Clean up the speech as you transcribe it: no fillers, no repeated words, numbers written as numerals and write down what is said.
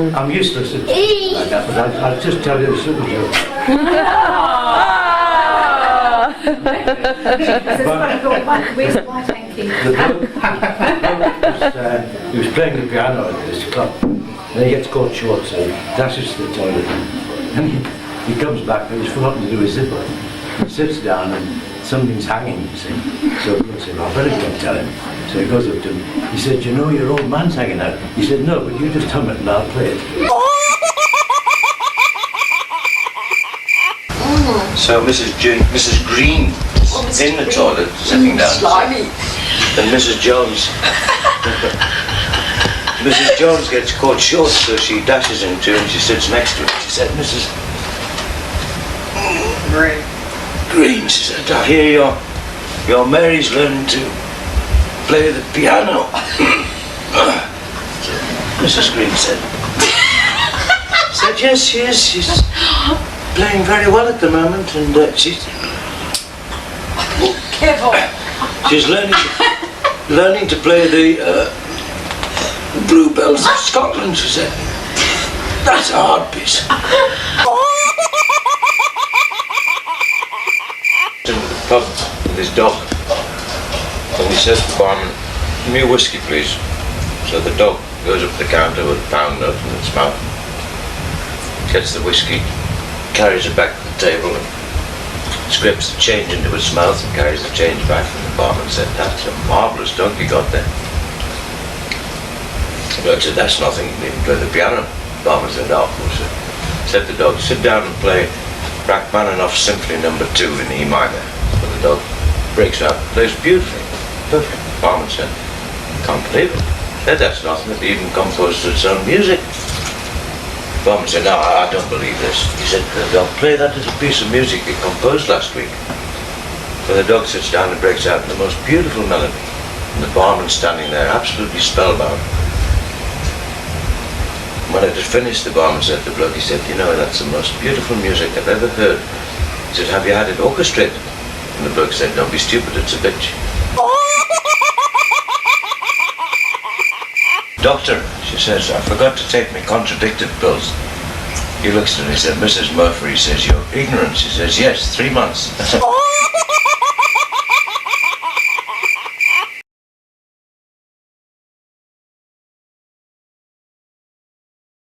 I'm useless at like that, but I'll just tell you a simple joke. He was playing the piano at this club, and he gets caught short, so he dashes to the toilet, and he comes back, and he's forgotten to do his zipper. He sits down, and something's hanging, you see. So he said, "I better go and tell him." So he goes up to him. He said, "You know, your old man's hanging out." He said, "No, but you just hum it and I'll play it." So Mrs. Green is in the toilet, sitting down. Slimy. And Mrs. Jones gets caught short, so she dashes into him and she sits next to him. She said, "Mrs. Green," she said, "I hear your Mary's learning to play the piano." So Mrs. Green said, "Yes, she is. She's playing very well at the moment, and she's learning to play the Bluebells of Scotland," she said. "That's a hard piece." In the pub with his dog, and he says to the barman, "Give me a whiskey, please." So the dog goes up to the counter with a pound note in its mouth, gets the whiskey, carries it back to the table, and scrapes the change into its mouth and carries the change back. And the barman said, "That's a marvellous dog you got there." The dog said, "That's nothing, you didn't play the piano." The barman said, "Oh, of course." Said the dog, "Sit down and play Rachmaninoff's Symphony No. 2 in E minor." So the dog breaks out, plays beautifully, perfect. The barman said, "Can't believe it." Said, "That's nothing, it even composed its own music." The barman said, "No, I don't believe this." He said, "The dog, play that as a piece of music it composed last week." So the dog sits down and breaks out in the most beautiful melody. And the barman's standing there, absolutely spellbound. When it had finished, the barman said to the bloke, he said, "You know, that's the most beautiful music I've ever heard." He said, "Have you had it orchestrated?" And the bloke said, "Don't be stupid, it's a bitch." "Doctor," she says, "I forgot to take my contradictive pills." He looks at her and he said, "Mrs. Murphy," he says, "you're ignorant." She says, "Yes, 3 months."